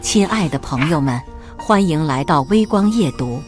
亲爱的朋友们，欢迎来到微光夜读。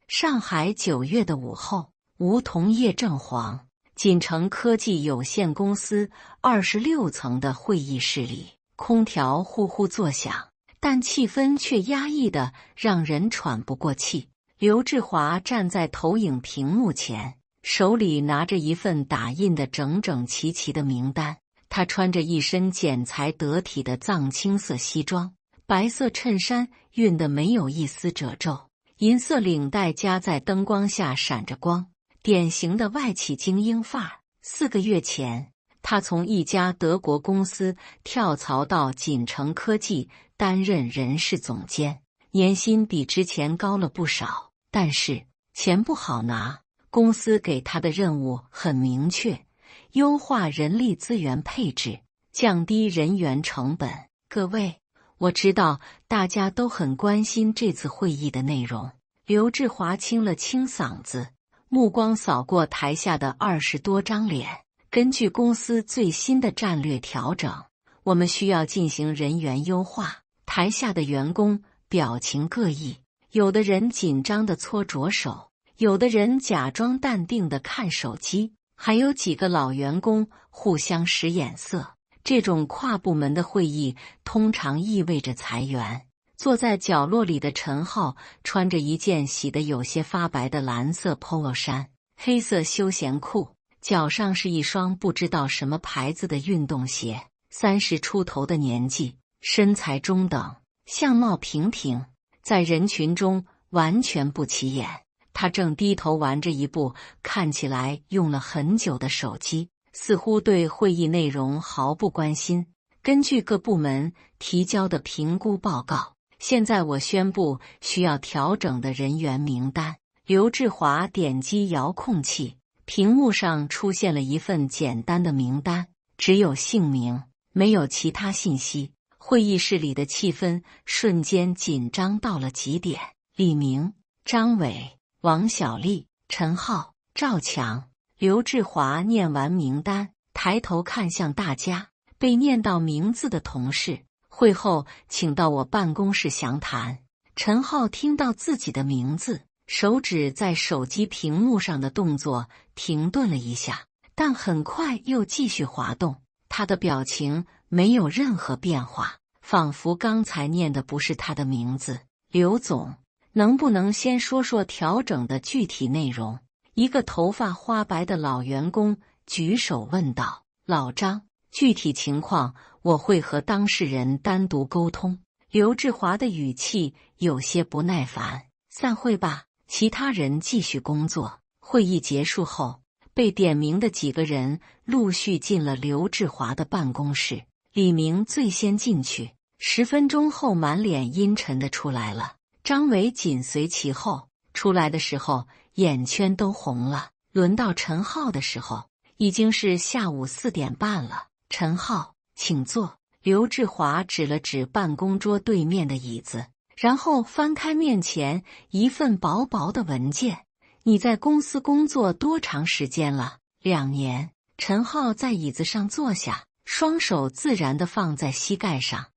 上海9月的午后，梧桐叶正黄，锦城科技有限公司26层的会议室里，空调呼呼作响，但气氛却压抑得让人喘不过气。刘志华站在投影屏幕前，手里拿着一份打印的整整齐齐的名单。他穿着一身剪裁得体的藏青色西装，白色衬衫熨得没有一丝褶皱，银色领带夹在灯光下闪着光，典型的外企精英范儿。4个月前，他从一家德国公司跳槽到锦城科技担任人事总监，年薪比之前高了不少，但是钱不好拿。公司给他的任务很明确，优化人力资源配置，降低人员成本。各位，我知道大家都很关心这次会议的内容。刘志华清了清嗓子，目光扫过台下的20多张脸。根据公司最新的战略调整，我们需要进行人员优化。台下的员工表情各异，有的人紧张地搓着手，有的人假装淡定地看手机，还有几个老员工互相使眼色。这种跨部门的会议通常意味着裁员。坐在角落里的陈浩穿着一件洗得有些发白的蓝色 polo 衫，黑色休闲裤，脚上是一双不知道什么牌子的运动鞋。30出头的年纪，身材中等，相貌平平，在人群中完全不起眼。他正低头玩着一部看起来用了很久的手机，似乎对会议内容毫不关心。根据各部门提交的评估报告，现在我宣布需要调整的人员名单。刘志华点击遥控器，屏幕上出现了一份简单的名单，只有姓名，没有其他信息。会议室里的气氛瞬间紧张到了极点。李明、张伟、王小丽、陈浩、赵强。刘志华念完名单，抬头看向大家，被念到名字的同事，会后请到我办公室详谈。陈浩听到自己的名字，手指在手机屏幕上的动作停顿了一下，但很快又继续滑动。他的表情没有任何变化，仿佛刚才念的不是他的名字。刘总，能不能先说说调整的具体内容？一个头发花白的老员工举手问道。老张，具体情况我会和当事人单独沟通。刘志华的语气有些不耐烦。散会吧。其他人继续工作。会议结束后，被点名的几个人陆续进了刘志华的办公室。李明最先进去，10分钟后满脸阴沉地出来了。张伟紧随其后，出来的时候眼圈都红了。轮到陈浩的时候，已经是下午4点半了。陈浩，请坐。刘志华指了指办公桌对面的椅子，然后翻开面前一份薄薄的文件。你在公司工作多长时间了？2年。陈浩在椅子上坐下，双手自然地放在膝盖上。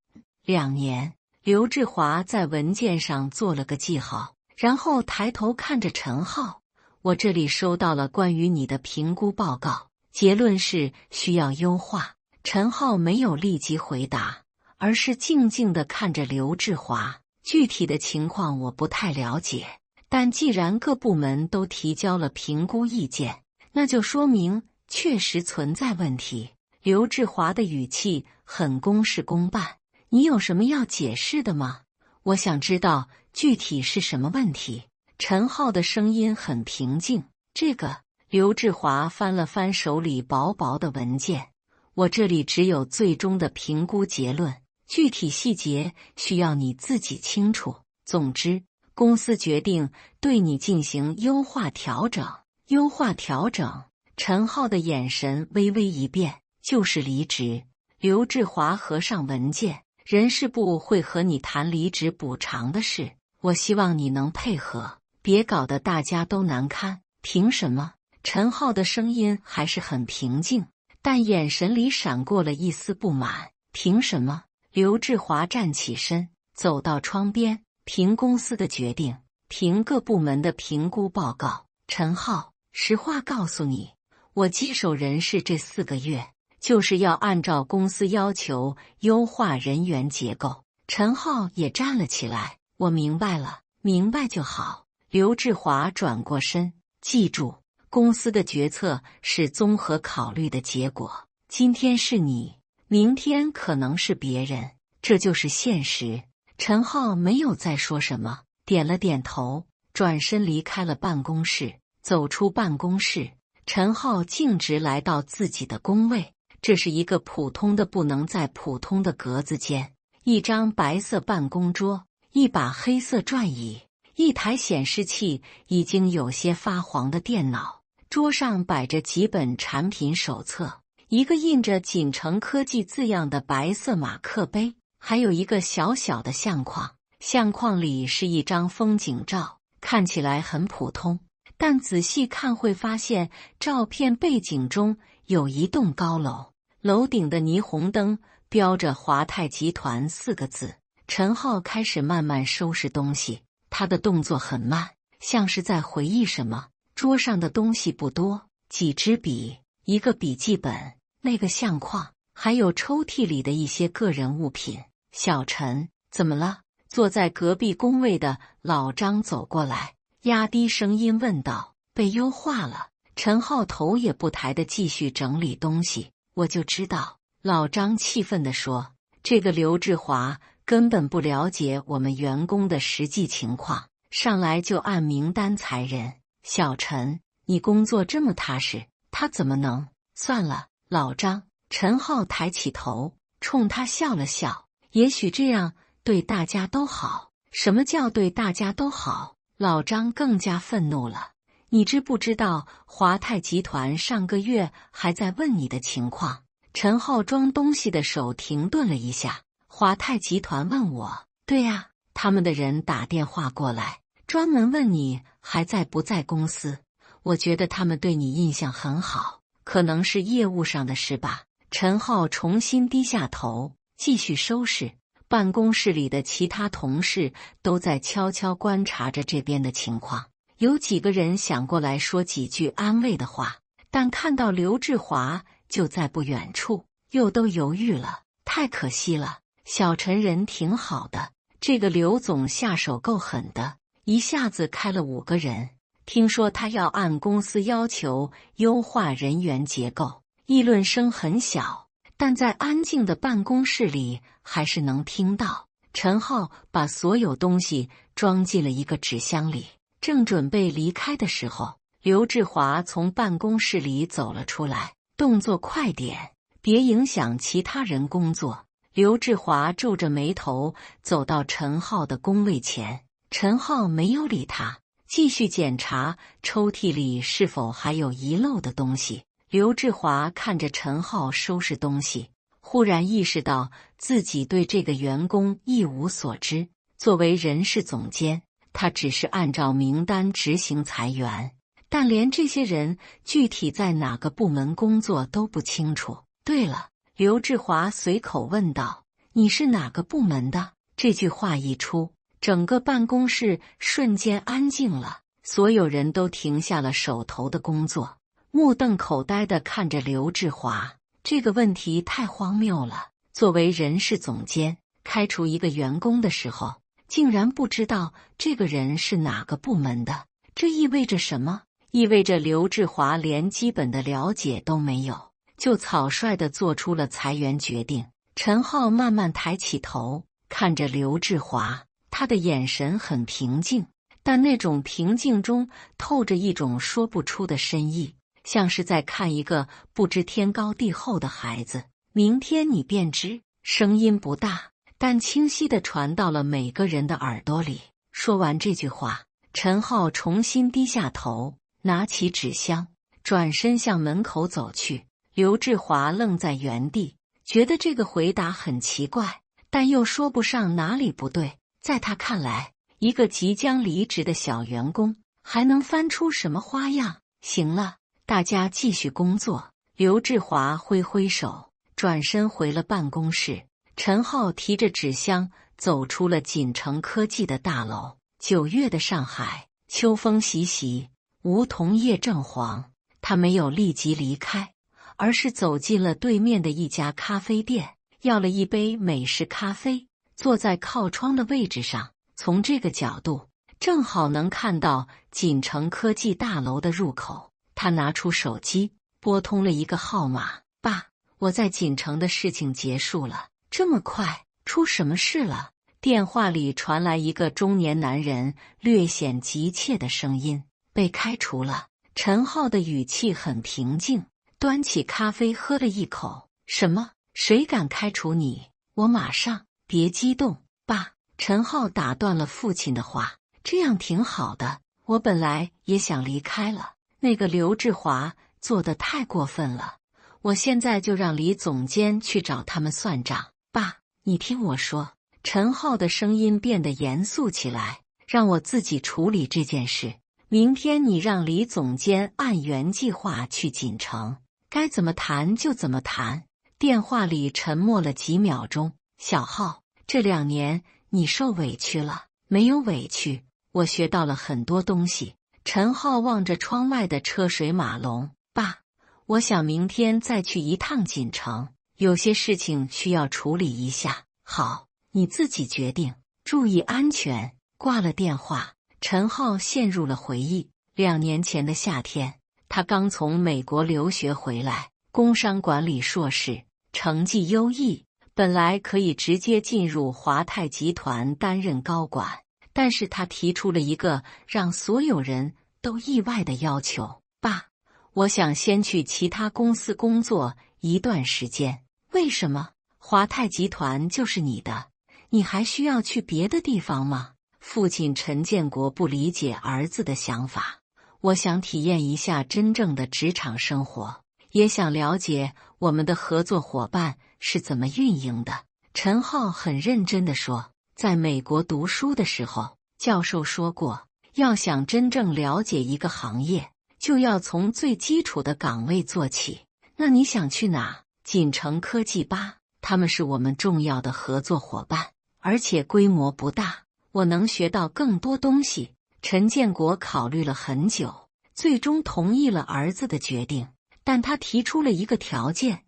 2年。刘志华在文件上做了个记号，然后抬头看着陈浩。我这里收到了关于你的评估报告，结论是需要优化。陈浩没有立即回答，而是静静地看着刘志华。具体的情况我不太了解，但既然各部门都提交了评估意见，那就说明确实存在问题。刘志华的语气很公事公办。你有什么要解释的吗？我想知道具体是什么问题。陈浩的声音很平静。这个，刘志华翻了翻手里薄薄的文件，我这里只有最终的评估结论，具体细节需要你自己清楚。总之，公司决定对你进行优化调整。优化调整。陈浩的眼神微微一变，就是离职。刘志华合上文件。人事部会和你谈离职补偿的事，我希望你能配合，别搞得大家都难堪。凭什么？陈浩的声音还是很平静，但眼神里闪过了一丝不满。凭什么？刘志华站起身，走到窗边，凭公司的决定，凭各部门的评估报告。陈浩，实话告诉你，我接手人事这4个月，就是要按照公司要求优化人员结构。陈浩也站了起来，我明白了，明白就好。刘志华转过身，记住，公司的决策是综合考虑的结果。今天是你，明天可能是别人，这就是现实。陈浩没有再说什么，点了点头，转身离开了办公室。走出办公室，陈浩径直来到自己的工位。这是一个普通的不能再普通的格子间，一张白色办公桌，一把黑色转椅，一台显示器已经有些发黄的电脑，桌上摆着几本产品手册，一个印着锦城科技字样的白色马克杯，还有一个小小的相框。相框里是一张风景照，看起来很普通，但仔细看会发现照片背景中有一栋高楼，楼顶的霓虹灯标着华泰集团4个字。陈浩开始慢慢收拾东西，他的动作很慢，像是在回忆什么。桌上的东西不多，几支笔，一个笔记本，那个相框，还有抽屉里的一些个人物品。小陈，怎么了？坐在隔壁工位的老张走过来，压低声音问道。被优化了。陈浩头也不抬地继续整理东西。我就知道，老张气愤地说，这个刘志华根本不了解我们员工的实际情况，上来就按名单裁人。小陈，你工作这么踏实，他怎么能？算了，老张。陈浩抬起头，冲他笑了笑。也许这样对大家都好。什么叫对大家都好？老张更加愤怒了。你知不知道华泰集团上个月还在问你的情况？陈浩装东西的手停顿了一下。华泰集团问我？对呀，他们的人打电话过来，专门问你还在不在公司。我觉得他们对你印象很好，可能是业务上的事吧。陈浩重新低下头，继续收拾。办公室里的其他同事都在悄悄观察着这边的情况。有几个人想过来说几句安慰的话，但看到刘志华就在不远处，又都犹豫了。太可惜了，小陈人挺好的，这个刘总下手够狠的，一下子开了5个人。听说他要按公司要求优化人员结构，议论声很小，但在安静的办公室里还是能听到。陈浩把所有东西装进了一个纸箱里，正准备离开的时候，刘志华从办公室里走了出来。动作快点，别影响其他人工作。刘志华皱着眉头走到陈浩的工位前，陈浩没有理他，继续检查抽屉里是否还有遗漏的东西。刘志华看着陈浩收拾东西，忽然意识到自己对这个员工一无所知。作为人事总监，他只是按照名单执行裁员，但连这些人具体在哪个部门工作都不清楚。对了，刘志华随口问道，你是哪个部门的？这句话一出，整个办公室瞬间安静了，所有人都停下了手头的工作，目瞪口呆地看着刘志华。这个问题太荒谬了，作为人事总监，开除一个员工的时候，竟然不知道这个人是哪个部门的，这意味着什么？意味着刘志华连基本的了解都没有，就草率地做出了裁员决定。陈浩慢慢抬起头，看着刘志华，他的眼神很平静，但那种平静中透着一种说不出的深意，像是在看一个不知天高地厚的孩子。明天你便知。声音不大，但清晰地传到了每个人的耳朵里。说完这句话，陈浩重新低下头，拿起纸箱，转身向门口走去。刘志华愣在原地，觉得这个回答很奇怪，但又说不上哪里不对。在他看来，一个即将离职的小员工还能翻出什么花样？行了，大家继续工作。刘志华挥挥手，转身回了办公室。陈浩提着纸箱走出了锦城科技的大楼。9月的上海，秋风习习，梧桐叶正黄。他没有立即离开，而是走进了对面的一家咖啡店，要了一杯美式咖啡，坐在靠窗的位置上。从这个角度，正好能看到锦城科技大楼的入口。他拿出手机，拨通了一个号码：“爸，我在锦城的事情结束了。”“这么快？出什么事了？”电话里传来一个中年男人略显急切的声音：“被开除了。”陈浩的语气很平静，端起咖啡喝了一口。“什么？谁敢开除你？我马上。”“别激动，爸。”陈浩打断了父亲的话：“这样挺好的，我本来也想离开了。那个刘志华做得太过分了，我现在就让李总监去找他们算账。”“爸，你听我说。”陈浩的声音变得严肃起来：“让我自己处理这件事。明天你让李总监按原计划去锦城，该怎么谈就怎么谈。”电话里沉默了几秒钟。“小浩，这2年你受委屈了。”“没有委屈，我学到了很多东西。”陈浩望着窗外的车水马龙：“爸，我想明天再去一趟锦城，有些事情需要处理一下。”“好，你自己决定，注意安全。”挂了电话，陈浩陷入了回忆。2年前的夏天，他刚从美国留学回来，工商管理硕士，成绩优异，本来可以直接进入华泰集团担任高管，但是他提出了一个让所有人都意外的要求：“爸，我想先去其他公司工作一段时间。”“为什么？华泰集团就是你的，你还需要去别的地方吗？”父亲陈建国不理解儿子的想法：“我想体验一下真正的职场生活，也想了解我们的合作伙伴是怎么运营的。”陈浩很认真地说：“在美国读书的时候，教授说过，要想真正了解一个行业，就要从最基础的岗位做起。那你想去哪？”“锦城科技吧，他们是我们重要的合作伙伴，而且规模不大，我能学到更多东西。”陈建国考虑了很久，最终同意了儿子的决定，但他提出了一个条件：“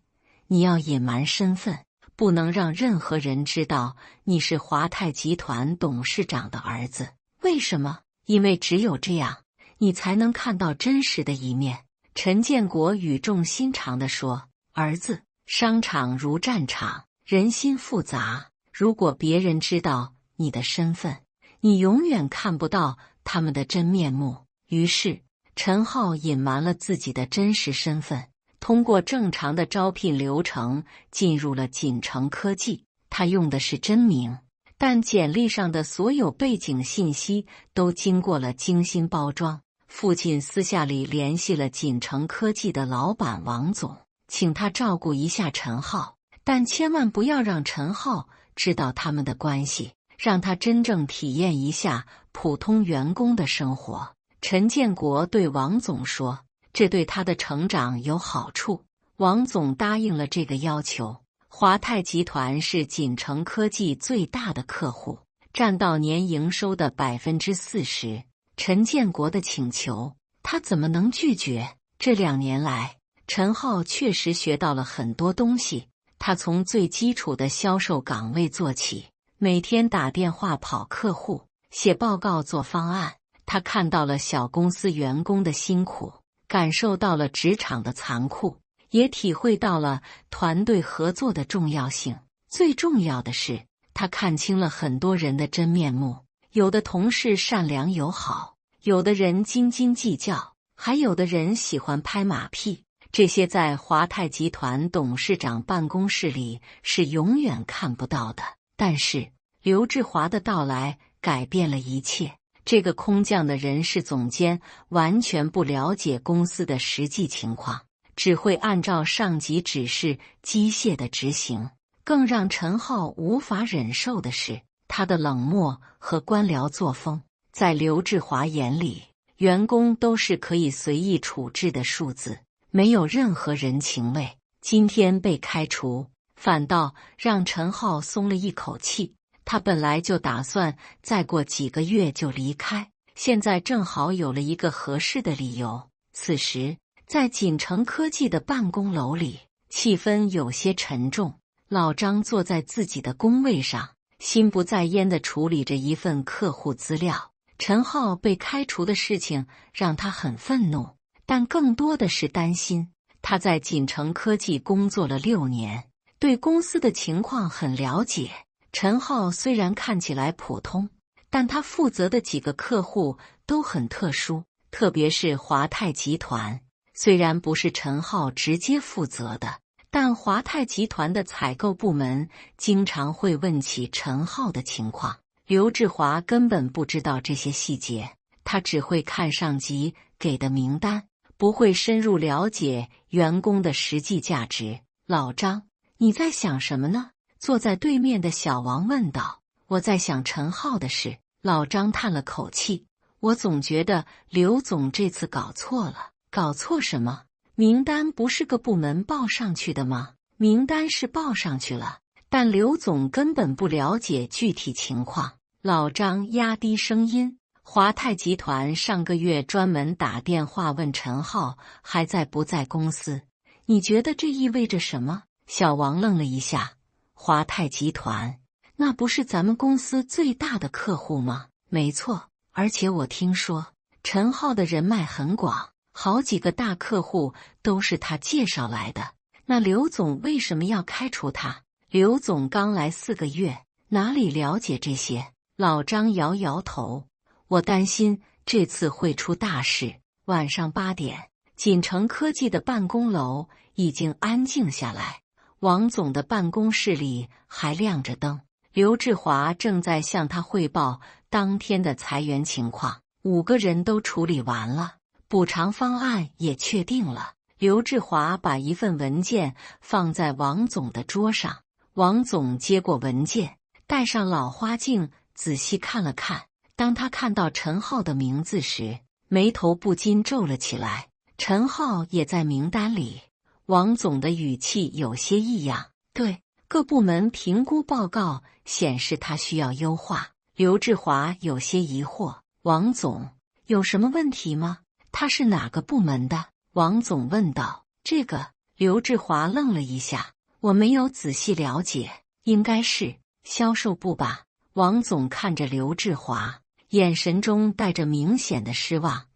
你要隐瞒身份，不能让任何人知道你是华泰集团董事长的儿子。”“为什么？”“因为只有这样，你才能看到真实的一面。”陈建国语重心长地说：“儿子，商场如战场，人心复杂，如果别人知道你的身份，你永远看不到他们的真面目。”于是，陈浩隐瞒了自己的真实身份，通过正常的招聘流程进入了锦城科技。他用的是真名，但简历上的所有背景信息都经过了精心包装。父亲私下里联系了锦城科技的老板王总，请他照顾一下陈浩，但千万不要让陈浩知道他们的关系，让他真正体验一下普通员工的生活。陈建国对王总说：“这对他的成长有好处。”王总答应了这个要求。华泰集团是锦城科技最大的客户，占到年营收的40%。陈建国的请求，他怎么能拒绝？这2年来，陈浩确实学到了很多东西。他从最基础的销售岗位做起，每天打电话跑客户，写报告做方案。他看到了小公司员工的辛苦，感受到了职场的残酷，也体会到了团队合作的重要性。最重要的是，他看清了很多人的真面目。有的同事善良友好，有的人斤斤计较，还有的人喜欢拍马屁。这些在华泰集团董事长办公室里是永远看不到的。但是刘志华的到来改变了一切。这个空降的人事总监完全不了解公司的实际情况，只会按照上级指示机械的执行。更让陈浩无法忍受的是他的冷漠和官僚作风。在刘志华眼里，员工都是可以随意处置的数字，没有任何人情味。今天被开除，反倒让陈浩松了一口气。他本来就打算再过几个月就离开，现在正好有了一个合适的理由。此时，在锦城科技的办公楼里，气氛有些沉重。老张坐在自己的工位上，心不在焉地处理着一份客户资料。陈浩被开除的事情让他很愤怒，但更多的是担心。他在锦城科技工作了6年，对公司的情况很了解。陈浩虽然看起来普通，但他负责的几个客户都很特殊，特别是华泰集团。虽然不是陈浩直接负责的，但华泰集团的采购部门经常会问起陈浩的情况。刘志华根本不知道这些细节，他只会看上级给的名单，不会深入了解员工的实际价值。老张，你在想什么呢？坐在对面的小王问道。我在想陈浩的事。老张叹了口气，我总觉得刘总这次搞错了。搞错什么？名单不是个部门报上去的吗？名单是报上去了，但刘总根本不了解具体情况。老张压低声音，华泰集团上个月专门打电话问陈浩还在不在公司，你觉得这意味着什么？小王愣了一下，华泰集团，那不是咱们公司最大的客户吗？没错，而且我听说陈浩的人脉很广，好几个大客户都是他介绍来的。那刘总为什么要开除他？刘总刚来4个月，哪里了解这些？老张摇摇头，我担心这次会出大事。晚上8点，锦城科技的办公楼已经安静下来，王总的办公室里还亮着灯。刘志华正在向他汇报当天的裁员情况，5个人都处理完了，补偿方案也确定了。刘志华把一份文件放在王总的桌上，王总接过文件，戴上老花镜仔细看了看。当他看到陈浩的名字时，眉头不禁皱了起来。陈浩也在名单里。王总的语气有些异样，对，各部门评估报告显示他需要优化。刘志华有些疑惑，王总，有什么问题吗？他是哪个部门的？王总问道。这个，刘志华愣了一下，我没有仔细了解，应该是销售部吧。王总看着刘志华，眼神中带着明显的失望。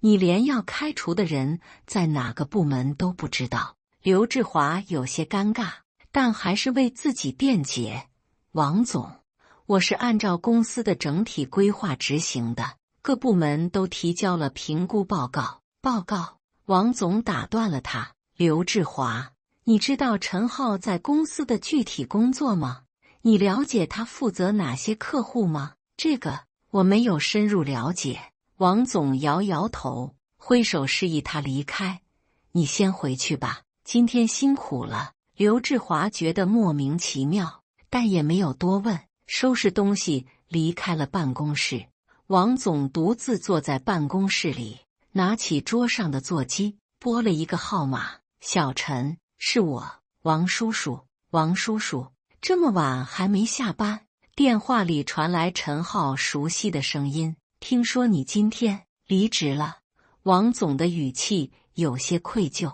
你连要开除的人在哪个部门都不知道。刘志华有些尴尬，但还是为自己辩解。王总，我是按照公司的整体规划执行的，各部门都提交了评估报告。王总打断了他。刘志华，你知道陈浩在公司的具体工作吗？你了解他负责哪些客户吗？这个我没有深入了解。王总摇摇头，挥手示意他离开。你先回去吧，今天辛苦了。刘志华觉得莫名其妙，但也没有多问，收拾东西离开了办公室。王总独自坐在办公室里，拿起桌上的座机，拨了一个号码。小陈，是我，王叔叔。王叔叔，这么晚还没下班？电话里传来陈浩熟悉的声音。听说你今天离职了。王总的语气有些愧疚。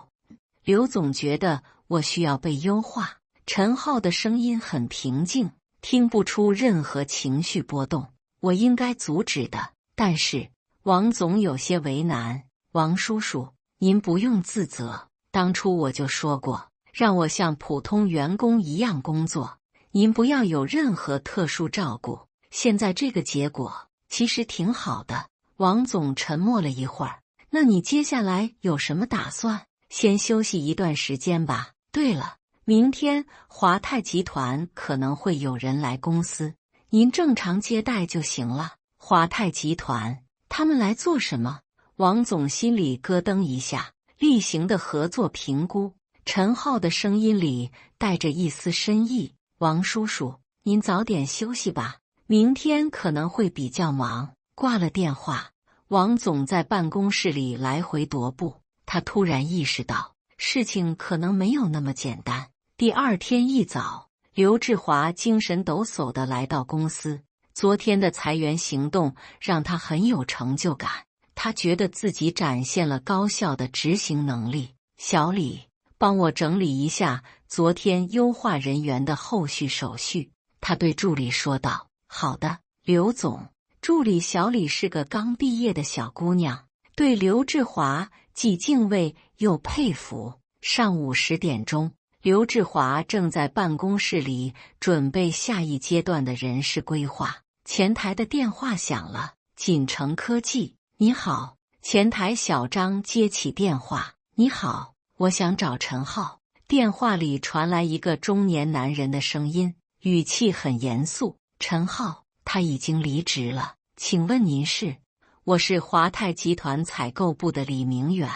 刘总觉得我需要被优化。陈浩的声音很平静，听不出任何情绪波动。我应该阻止的，但是王总有些为难。王叔叔，您不用自责，当初我就说过，让我像普通员工一样工作，您不要有任何特殊照顾。现在这个结果其实挺好的。王总沉默了一会儿，那你接下来有什么打算？先休息一段时间吧。对了，明天华泰集团可能会有人来公司，您正常接待就行了。华泰集团，他们来做什么？王总心里咯噔一下。例行的合作评估。陈浩的声音里带着一丝深意。王叔叔，您早点休息吧，明天可能会比较忙。挂了电话，王总在办公室里来回踱步。他突然意识到，事情可能没有那么简单。第二天一早，刘志华精神抖擞地来到公司。昨天的裁员行动让他很有成就感，他觉得自己展现了高效的执行能力。小李，帮我整理一下昨天优化人员的后续手续，他对助理说道。好的，刘总。助理小李是个刚毕业的小姑娘，对刘志华既敬畏又佩服。上午10点钟，刘志华正在办公室里准备下一阶段的人事规划。前台的电话响了，锦城科技，你好。前台小张接起电话，你好，我想找陈浩。电话里传来一个中年男人的声音，语气很严肃。陈浩，他已经离职了，请问您是？我是华泰集团采购部的李明远。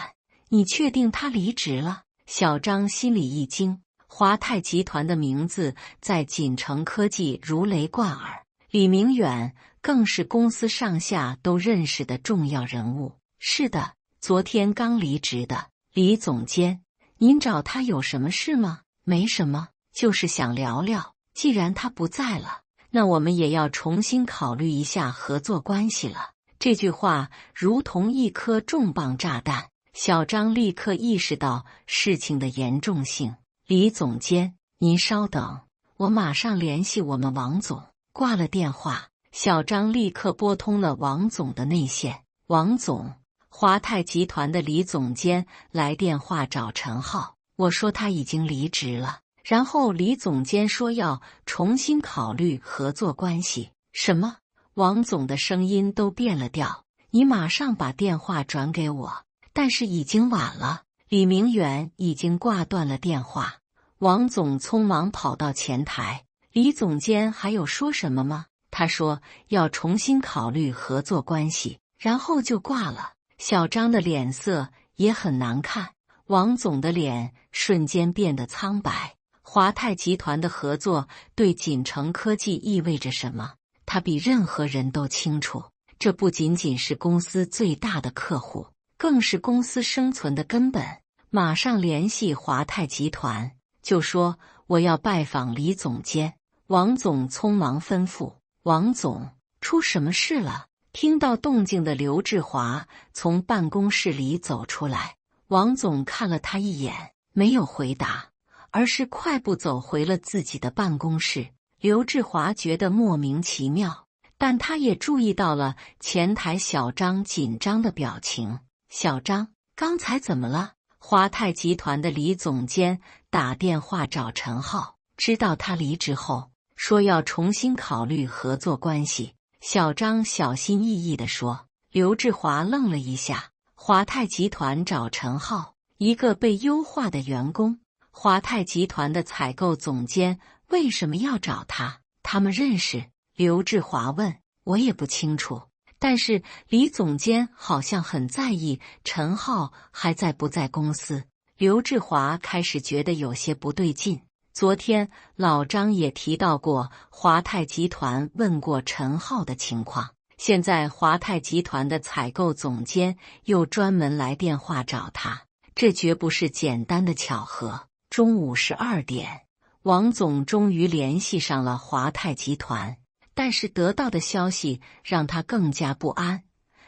你确定他离职了？小张心里一惊，华泰集团的名字在锦城科技如雷贯耳，李明远更是公司上下都认识的重要人物。是的，昨天刚离职的。李总监，您找他有什么事吗？没什么，就是想聊聊，既然他不在了，那我们也要重新考虑一下合作关系了。这句话如同一颗重磅炸弹，小张立刻意识到事情的严重性。李总监，您稍等，我马上联系我们王总。挂了电话，小张立刻拨通了王总的内线。王总，华泰集团的李总监来电话找陈浩，我说他已经离职了，然后李总监说要重新考虑合作关系。什么？王总的声音都变了调，你马上把电话转给我。但是已经晚了，李明远已经挂断了电话。王总匆忙跑到前台，李总监还有说什么吗？他说要重新考虑合作关系，然后就挂了。小张的脸色也很难看，王总的脸瞬间变得苍白。华泰集团的合作对锦城科技意味着什么？他比任何人都清楚，这不仅仅是公司最大的客户，更是公司生存的根本。马上联系华泰集团，就说我要拜访李总监。王总匆忙吩咐。王总，出什么事了？听到动静的刘志华从办公室里走出来，王总看了他一眼，没有回答，而是快步走回了自己的办公室。刘志华觉得莫名其妙，但他也注意到了前台小张紧张的表情。小张，刚才怎么了？华泰集团的李总监打电话找陈浩，知道他离职后，说要重新考虑合作关系。小张小心翼翼地说。刘志华愣了一下，华泰集团找陈浩，一个被优化的员工，华泰集团的采购总监为什么要找他？他们认识？刘志华问。我也不清楚，但是李总监好像很在意陈浩还在不在公司。刘志华开始觉得有些不对劲。昨天老张也提到过华泰集团问过陈浩的情况，现在华泰集团的采购总监又专门来电话找他，这绝不是简单的巧合。中午12点，王总终于联系上了华泰集团，但是得到的消息让他更加不安。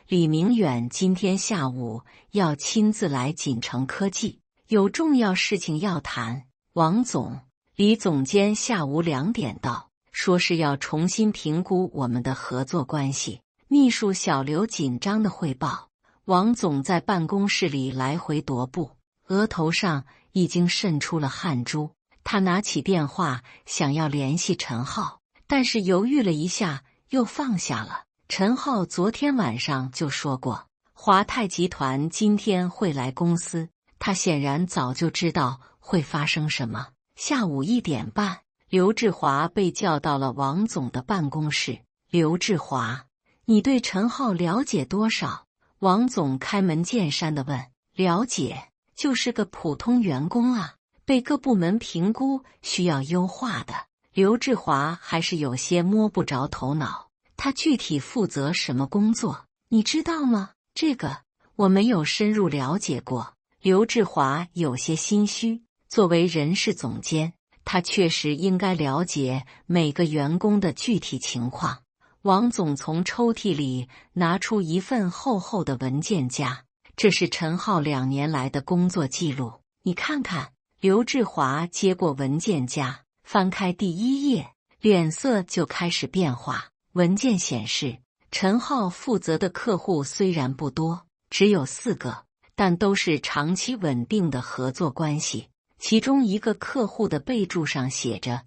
李明远今天下午要亲自来锦城科技，有重要事情要谈。王总，李总监下午2点到，说是要重新评估我们的合作关系。秘书小刘紧张的汇报。王总在办公室里来回踱步，额头上已经渗出了汗珠。他拿起电话想要联系陈浩，但是犹豫了一下又放下了。陈浩昨天晚上就说过，华泰集团今天会来公司，他显然早就知道会发生什么。下午1点半，刘志华被叫到了王总的办公室。刘志华，你对陈浩了解多少？王总开门见山地问。了解，就是个普通员工啊，被各部门评估需要优化的。刘志华还是有些摸不着头脑，他具体负责什么工作，你知道吗？这个我没有深入了解过。刘志华有些心虚。作为人事总监，他确实应该了解每个员工的具体情况。王总从抽屉里拿出一份厚厚的文件夹，这是陈浩2年来的工作记录，你看看。刘志华接过文件夹，翻开第1页，脸色就开始变化。文件显示，陈浩负责的客户虽然不多，只有4个，但都是长期稳定的合作关系。其中一个客户的备注上写着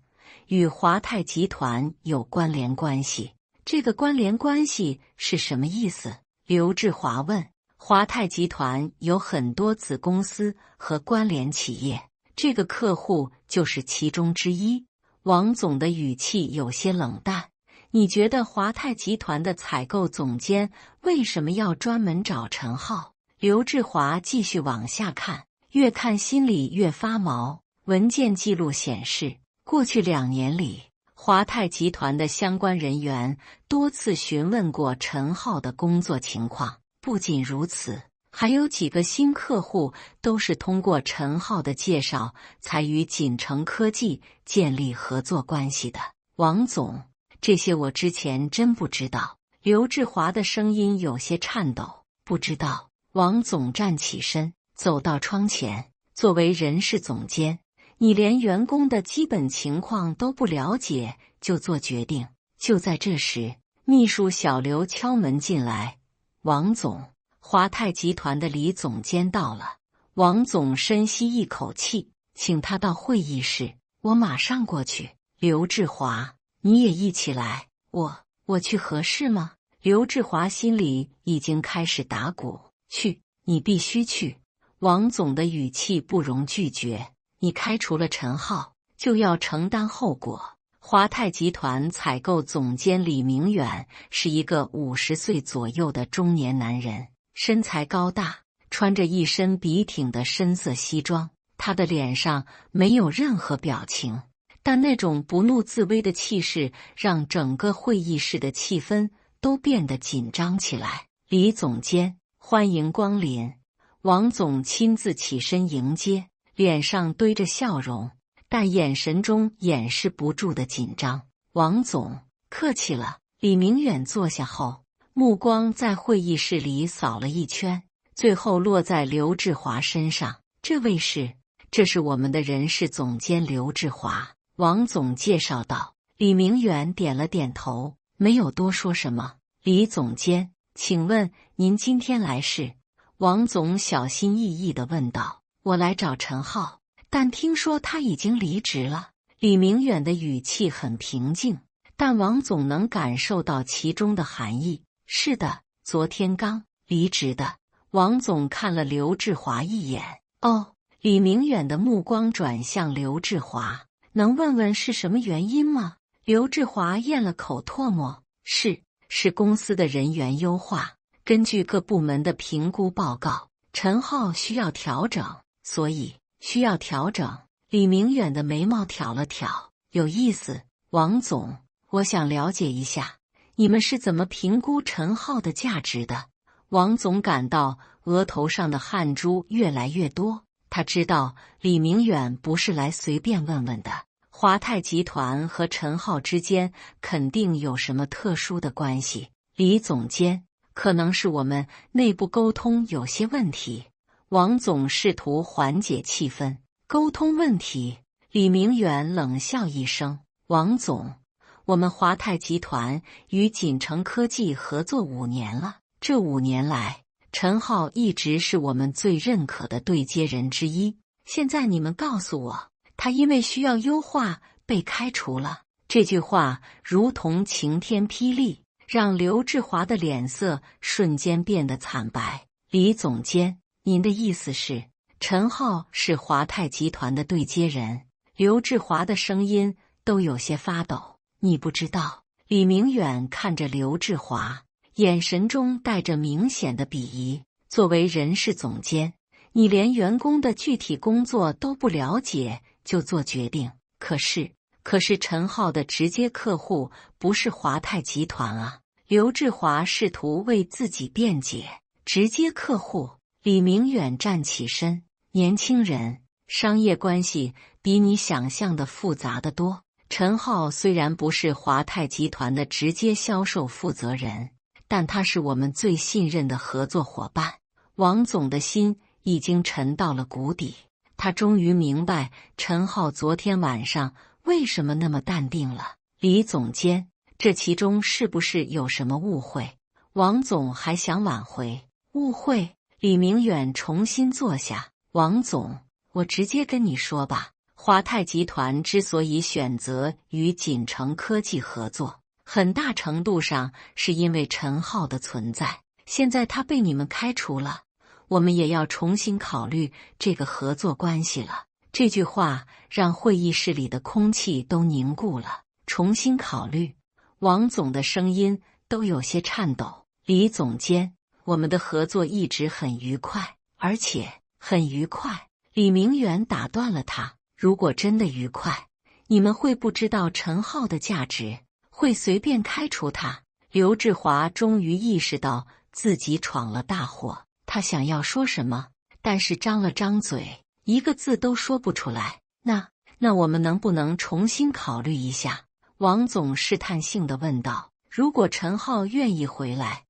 与华泰集团有关联关系。这个关联关系是什么意思？刘志华问。华泰集团有很多子公司和关联企业，这个客户就是其中之一。王总的语气有些冷淡。你觉得华泰集团的采购总监为什么要专门找陈浩？刘志华继续往下看，越看心里越发毛。文件记录显示，过去2年里，华泰集团的相关人员多次询问过陈浩的工作情况。不仅如此，还有几个新客户都是通过陈浩的介绍才与锦城科技建立合作关系的。王总，这些我之前真不知道。刘志华的声音有些颤抖。不知道。王总站起身，走到窗前。作为人事总监，你连员工的基本情况都不了解就做决定。就在这时，秘书小刘敲门进来。王总，华泰集团的李总监到了。王总深吸一口气，请他到会议室，我马上过去。刘志华，你也一起来。我去合适吗？刘志华心里已经开始打鼓。去，你必须去。王总的语气不容拒绝。你开除了陈浩，就要承担后果。华泰集团采购总监李明远是一个50岁左右的中年男人，身材高大，穿着一身笔挺的深色西装。他的脸上没有任何表情，但那种不怒自威的气势让整个会议室的气氛都变得紧张起来。李总监，欢迎光临。王总亲自起身迎接，脸上堆着笑容，但眼神中掩饰不住的紧张。王总，客气了。李明远坐下后，目光在会议室里扫了一圈，最后落在刘志华身上。这是我们的人事总监刘志华。王总介绍道。李明远点了点头，没有多说什么。李总监，请问您今天来是？王总小心翼翼地问道。我来找陈浩，但听说他已经离职了。李明远的语气很平静，但王总能感受到其中的含义。是的，昨天刚离职的。王总看了刘志华一眼。哦。李明远的目光转向刘志华，能问问是什么原因吗？刘志华咽了口唾沫。是公司的人员优化，根据各部门的评估报告，陈浩需要调整，所以需要调整。李明远的眉毛挑了挑。有意思。王总，我想了解一下，你们是怎么评估陈浩的价值的？王总感到额头上的汗珠越来越多。他知道李明远不是来随便问问的，华泰集团和陈浩之间肯定有什么特殊的关系。李总监，可能是我们内部沟通有些问题。王总试图缓解气氛。沟通问题？李明远冷笑一声。王总，我们华泰集团与锦城科技合作5年了，这5年来，陈浩一直是我们最认可的对接人之一。现在你们告诉我，他因为需要优化被开除了。这句话如同晴天霹雳，让刘志华的脸色瞬间变得惨白。李总监，您的意思是，陈浩是华泰集团的对接人？刘志华的声音都有些发抖。你不知道？李明远看着刘志华，眼神中带着明显的鄙夷。作为人事总监，你连员工的具体工作都不了解就做决定。可是陈浩的直接客户不是华泰集团啊。刘志华试图为自己辩解。直接客户？李明远站起身。年轻人，商业关系比你想象的复杂得多。陈浩虽然不是华泰集团的直接销售负责人，但他是我们最信任的合作伙伴。王总的心已经沉到了谷底，他终于明白陈浩昨天晚上为什么那么淡定了。李总监，这其中是不是有什么误会？王总还想挽回。误会？李明远重新坐下。王总，我直接跟你说吧，华泰集团之所以选择与锦城科技合作，很大程度上是因为陈浩的存在。现在他被你们开除了，我们也要重新考虑这个合作关系了。这句话让会议室里的空气都凝固了。重新考虑，王总的声音都有些颤抖。李总监，我们的合作一直很愉快，而且很愉快。李明远打断了他，如果真的愉快，你们会不知道陈浩的价值，会随便开除他。刘志华终于意识到自己闯了大祸，他想要说什么，但是张了张嘴，一个字都说不出来。那我们能不能重新考虑一下？王总试探性地问道。如果陈浩愿意回来。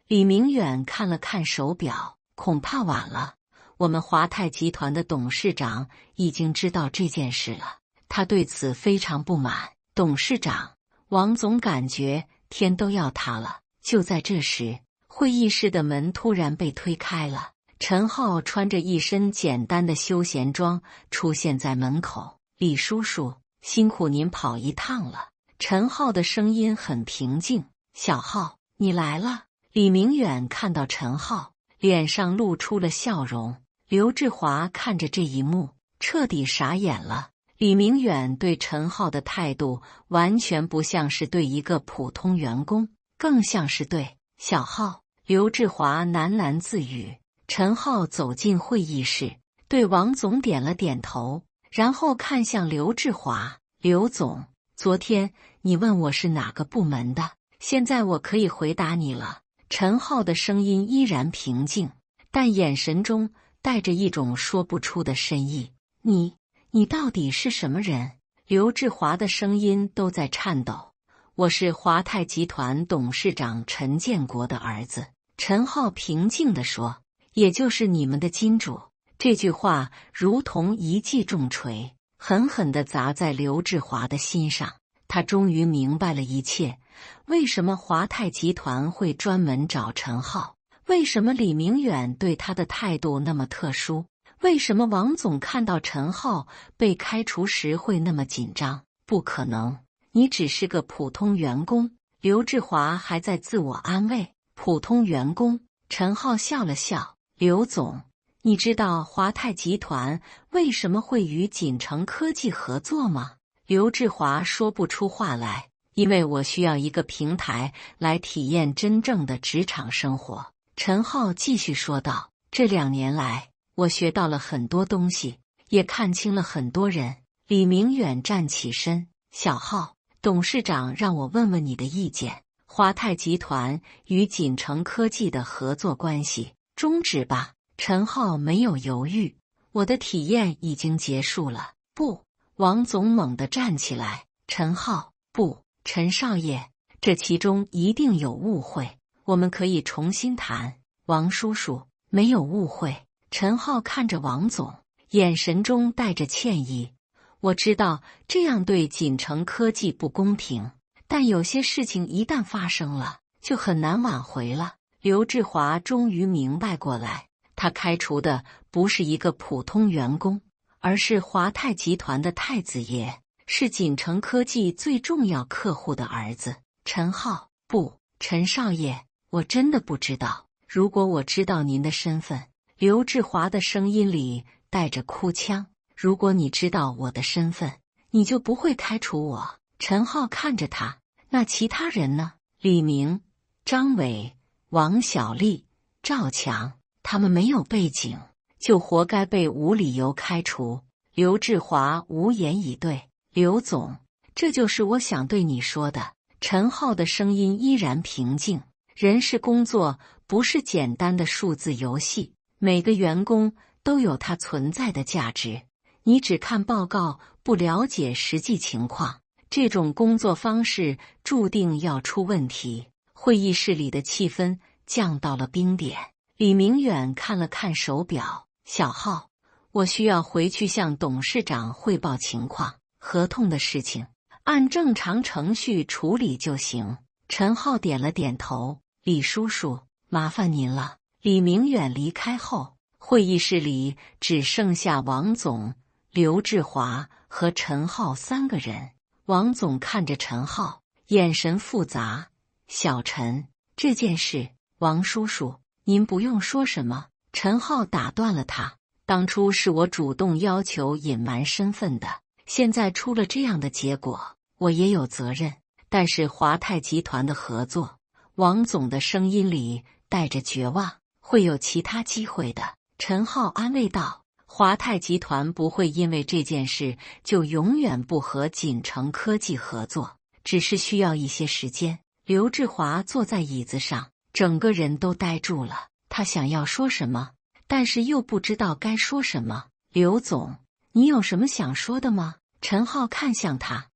李明远看了看手表，恐怕晚了。我们华泰集团的董事长已经知道这件事了，他对此非常不满。董事长，王总感觉天都要塌了。就在这时，会议室的门突然被推开了，陈浩穿着一身简单的休闲装出现在门口。李叔叔，辛苦您跑一趟了。陈浩的声音很平静。小浩，你来了。李明远看到陈浩，脸上露出了笑容。刘志华看着这一幕，彻底傻眼了。李明远对陈浩的态度完全不像是对一个普通员工，更像是对小浩。刘志华喃喃自语。陈浩走进会议室，对王总点了点头，然后看向刘志华。刘总，昨天你问我是哪个部门的，现在我可以回答你了。陈浩的声音依然平静，但眼神中带着一种说不出的深意。你到底是什么人？刘志华的声音都在颤抖。我是华泰集团董事长陈建国的儿子。陈浩平静地说，也就是你们的金主。这句话如同一记重锤，狠狠地砸在刘志华的心上。他终于明白了一切，为什么华泰集团会专门找陈浩，为什么李明远对他的态度那么特殊，为什么王总看到陈浩被开除时会那么紧张。不可能，你只是个普通员工。刘志华还在自我安慰。普通员工？陈浩笑了笑。刘总，你知道华泰集团为什么会与锦城科技合作吗？刘志华说不出话来。因为我需要一个平台来体验真正的职场生活。陈浩继续说道。这2年来，我学到了很多东西，也看清了很多人。李明远站起身。小浩，董事长让我问问你的意见。华泰集团与锦城科技的合作关系终止吧。陈浩没有犹豫。我的体验已经结束了。不！王总猛地站起来。陈浩，不！陈少爷，这其中一定有误会，我们可以重新谈。王叔叔，没有误会。陈浩看着王总，眼神中带着歉意。我知道这样对锦城科技不公平，但有些事情一旦发生了，就很难挽回了。刘志华终于明白过来，他开除的不是一个普通员工，而是华泰集团的太子爷，是锦城科技最重要客户的儿子。陈浩，不，陈少爷，我真的不知道。如果我知道您的身份，刘志华的声音里带着哭腔。如果你知道我的身份，你就不会开除我。陈浩看着他。那其他人呢？李明、张伟、王小丽、赵强，他们没有背景，就活该被无理由开除。刘志华无言以对。刘总，这就是我想对你说的。陈浩的声音依然平静。人事工作不是简单的数字游戏，每个员工都有它存在的价值。你只看报告，不了解实际情况，这种工作方式注定要出问题。会议室里的气氛降到了冰点。李明远看了看手表，小浩，我需要回去向董事长汇报情况，合同的事情按正常程序处理就行。陈浩点了点头，李叔叔，麻烦您了。李明远离开后，会议室里只剩下王总、刘志华和陈浩三个人。王总看着陈浩，眼神复杂。小陈，这件事，王叔叔，您不用说什么。陈浩打断了他，当初是我主动要求隐瞒身份的，现在出了这样的结果，我也有责任。但是华泰集团的合作，王总的声音里带着绝望，会有其他机会的。陈浩安慰道，华泰集团不会因为这件事就永远不和锦城科技合作，只是需要一些时间。刘志华坐在椅子上，整个人都呆住了。他想要说什么，但是又不知道该说什么。刘总，你有什么想说的吗？陈浩看向他，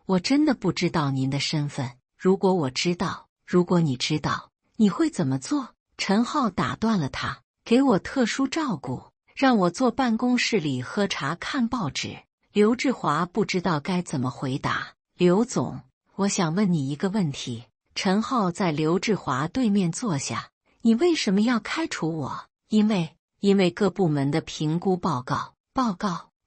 我真的不知道您的身份。如果我知道，如果你知道，你会怎么做？陈浩打断了他，给我特殊照顾，让我坐办公室里喝茶看报纸。刘志华不知道该怎么回答。刘总，我想问你一个问题。陈浩在刘志华对面坐下，你为什么要开除我？因为各部门的评估报告。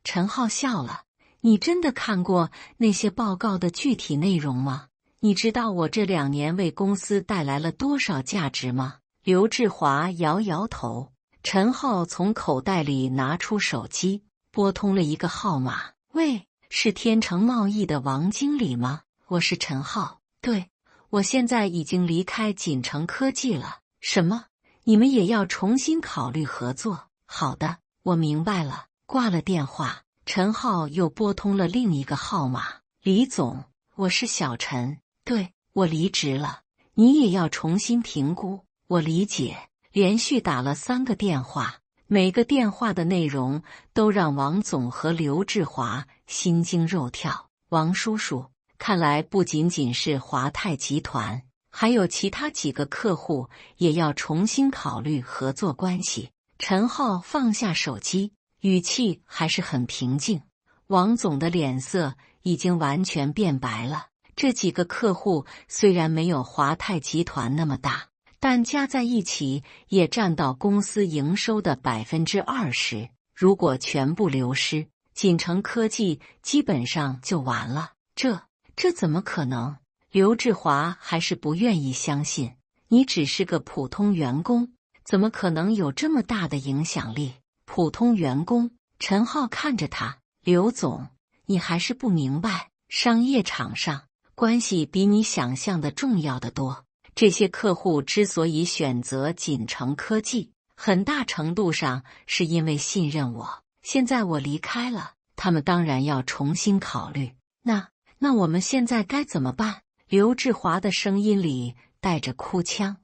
陈浩笑了，你真的看过那些报告的具体内容吗？你知道我这2年为公司带来了多少价值吗？刘志华摇摇头。陈浩从口袋里拿出手机，拨通了一个号码。喂，是天成贸易的王经理吗？我是陈浩。对，我现在已经离开锦城科技了。什么？你们也要重新考虑合作？好的，我明白了。挂了电话，陈浩又拨通了另一个号码。李总，我是小陈。对，我离职了，你也要重新评估。我理解。连续打了3个电话，每个电话的内容都让王总和刘志华心惊肉跳。王叔叔，看来不仅仅是华泰集团，还有其他几个客户也要重新考虑合作关系。陈浩放下手机，语气还是很平静。王总的脸色已经完全变白了。这几个客户虽然没有华泰集团那么大，但加在一起也占到公司营收的20%。如果全部流失，锦城科技基本上就完了。这怎么可能？刘志华还是不愿意相信。你只是个普通员工，怎么可能有这么大的影响力？普通员工？陈浩看着他，刘总，你还是不明白，商业场上关系比你想象的重要得多。这些客户之所以选择锦城科技，很大程度上是因为信任我。现在我离开了，他们当然要重新考虑。那我们现在该怎么办？刘志华的声音里带着哭腔。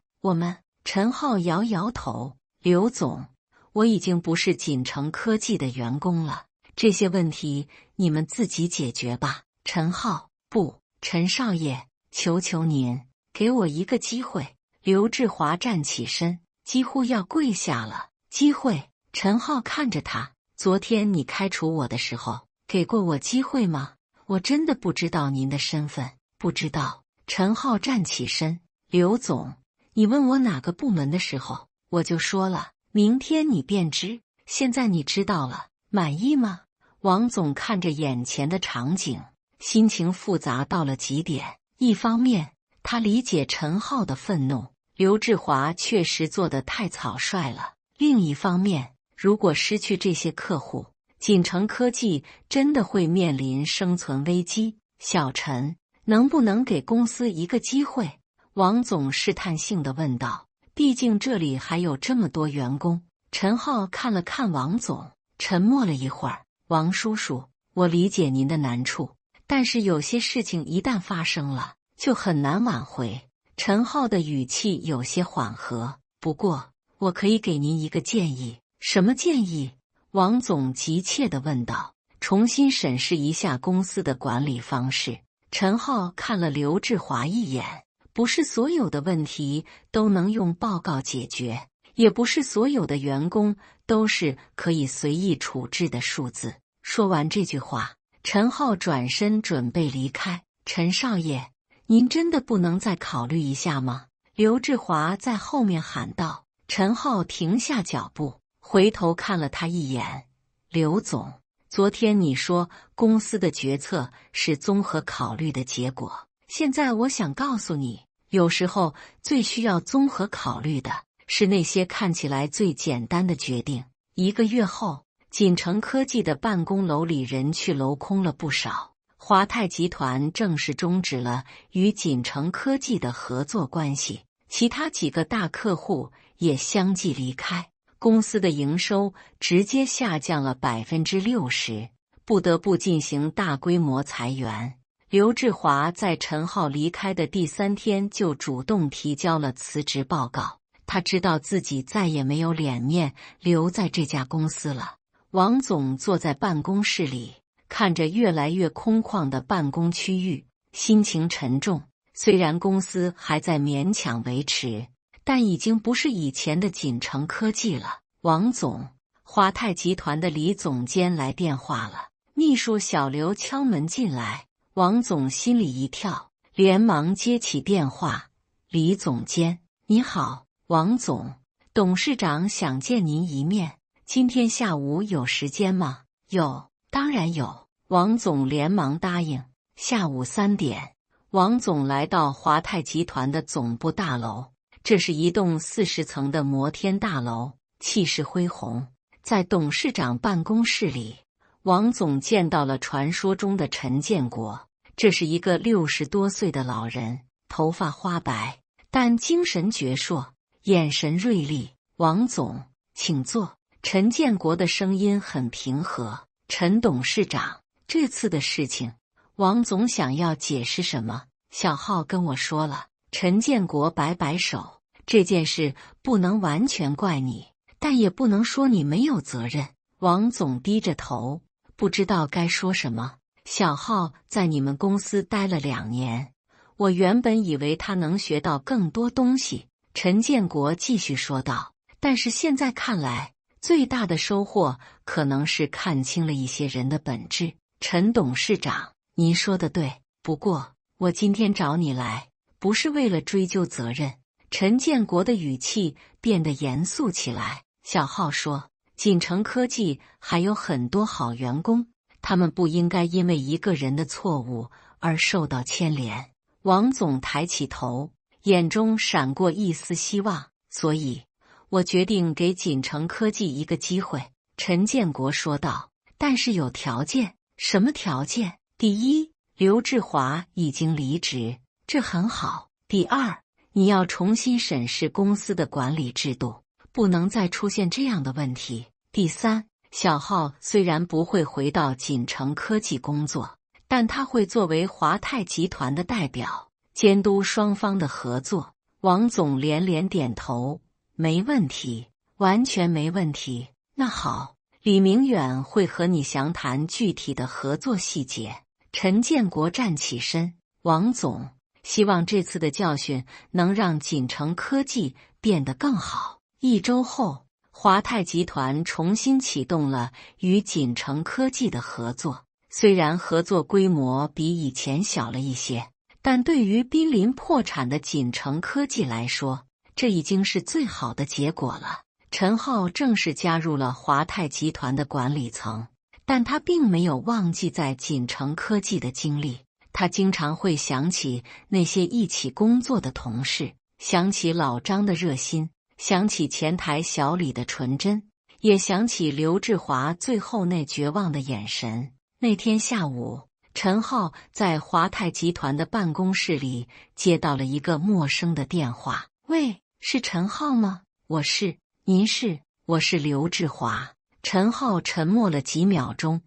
陈浩摇摇头。刘总，我已经不是锦城科技的员工了，这些问题你们自己解决吧。陈浩，不，陈少爷，求求您，给我一个机会。刘志华站起身，几乎要跪下了。机会？陈浩看着他，昨天你开除我的时候，给过我机会吗？我真的不知道您的身份。不知道。陈浩站起身。刘总，你问我哪个部门的时候，我就说了，明天你便知。现在你知道了，满意吗？王总看着眼前的场景，心情复杂到了极点。一方面，他理解陈浩的愤怒，刘志华确实做得太草率了。另一方面，如果失去这些客户，锦城科技真的会面临生存危机。小陈，能不能给公司一个机会？王总试探性地问道。毕竟这里还有这么多员工。陈浩看了看王总，沉默了一会儿。王叔叔，我理解您的难处，但是有些事情一旦发生了，就很难挽回。陈浩的语气有些缓和。不过，我可以给您一个建议，什么建议？王总急切地问道。重新审视一下公司的管理方式。陈浩看了刘志华一眼，不是所有的问题都能用报告解决，也不是所有的员工都是可以随意处置的数字。说完这句话，陈浩转身准备离开。陈少爷，您真的不能再考虑一下吗？刘志华在后面喊道。陈浩停下脚步，回头看了他一眼。刘总，昨天你说公司的决策是综合考虑的结果，现在我想告诉你，有时候最需要综合考虑的是那些看起来最简单的决定。1个月后，锦城科技的办公楼里人去楼空了不少，华泰集团正式终止了与锦城科技的合作关系，其他几个大客户也相继离开。公司的营收直接下降了60%，不得不进行大规模裁员。刘志华在陈浩离开的第3天就主动提交了辞职报告，他知道自己再也没有脸面留在这家公司了。王总坐在办公室里，看着越来越空旷的办公区域，心情沉重。虽然公司还在勉强维持，但已经不是以前的锦城科技了。王总，华泰集团的李总监来电话了。秘书小刘敲门进来，王总心里一跳，连忙接起电话。李总监，你好。王总，董事长想见您一面，今天下午有时间吗？有，当然有。王总连忙答应。下午3点，王总来到华泰集团的总部大楼。这是一栋40层的摩天大楼，气势恢宏。在董事长办公室里，王总见到了传说中的陈建国。这是一个60多岁的老人，头发花白，但精神矍铄，眼神锐利。王总，请坐。陈建国的声音很平和。陈董事长，这次的事情，王总想要解释什么？小浩跟我说了。陈建国摆摆手，这件事不能完全怪你，但也不能说你没有责任。王总低着头，不知道该说什么。小浩在你们公司待了2年，我原本以为他能学到更多东西。陈建国继续说道，但是现在看来，最大的收获可能是看清了一些人的本质。陈董事长，您说的对，不过我今天找你来，不是为了追究责任。陈建国的语气变得严肃起来。小浩说，锦城科技还有很多好员工，他们不应该因为一个人的错误而受到牵连。王总抬起头，眼中闪过一丝希望。所以，我决定给锦城科技一个机会。陈建国说道，但是有条件。什么条件？第一，刘志华已经离职，这很好。第二，你要重新审视公司的管理制度，不能再出现这样的问题。第三，小浩虽然不会回到锦城科技工作，但他会作为华泰集团的代表，监督双方的合作。王总连连点头，没问题，完全没问题。那好，李明远会和你详谈具体的合作细节。陈建国站起身，王总，希望这次的教训能让锦城科技变得更好。1周后，华泰集团重新启动了与锦城科技的合作。虽然合作规模比以前小了一些，但对于濒临破产的锦城科技来说，这已经是最好的结果了。陈浩正式加入了华泰集团的管理层，但他并没有忘记在锦城科技的经历。他经常会想起那些一起工作的同事，想起老张的热心，想起前台小李的纯真，也想起刘志华最后那绝望的眼神。那天下午，陈浩在华泰集团的办公室里接到了一个陌生的电话。喂，是陈浩吗？我是。您是？我是刘志华。陈浩沉默了几秒钟。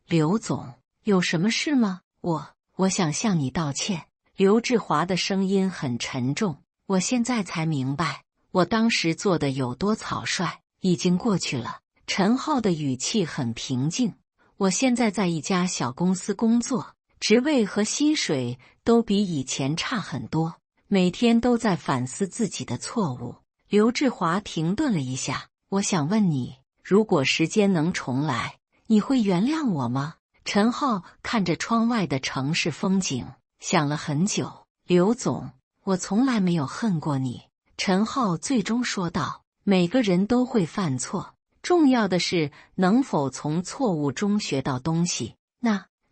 刘总，有什么事吗？我想向你道歉。刘志华的声音很沉重。我现在才明白，我当时做的有多草率，已经过去了。陈浩的语气很平静。我现在在一家小公司工作，职位和薪水都比以前差很多，每天都在反思自己的错误。刘志华停顿了一下，我想问你，如果时间能重来，你会原谅我吗？陈浩看着窗外的城市风景，想了很久。刘总，我从来没有恨过你。陈浩最终说道，每个人都会犯错，重要的是能否从错误中学到东西。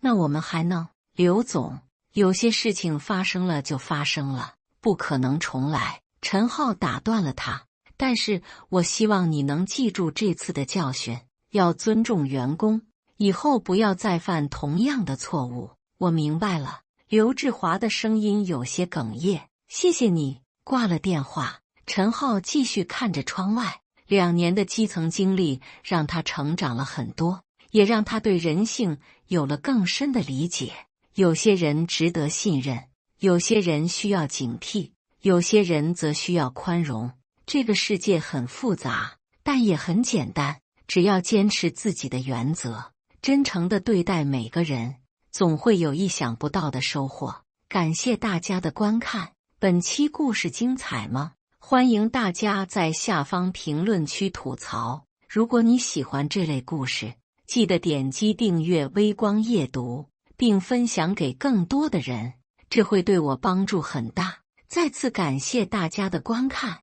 那我们还能？刘总，有些事情发生了就发生了，不可能重来。陈浩打断了他，但是我希望你能记住这次的教训，要尊重员工，以后不要再犯同样的错误。我明白了。刘志华的声音有些哽咽，谢谢你。挂了电话，陈浩继续看着窗外。2年的基层经历让他成长了很多，也让他对人性有了更深的理解。有些人值得信任，有些人需要警惕，有些人则需要宽容。这个世界很复杂，但也很简单，只要坚持自己的原则，真诚地对待每个人，总会有意想不到的收获。感谢大家的观看，本期故事精彩吗？欢迎大家在下方评论区吐槽。如果你喜欢这类故事，记得点击订阅微光夜读，并分享给更多的人，这会对我帮助很大。再次感谢大家的观看。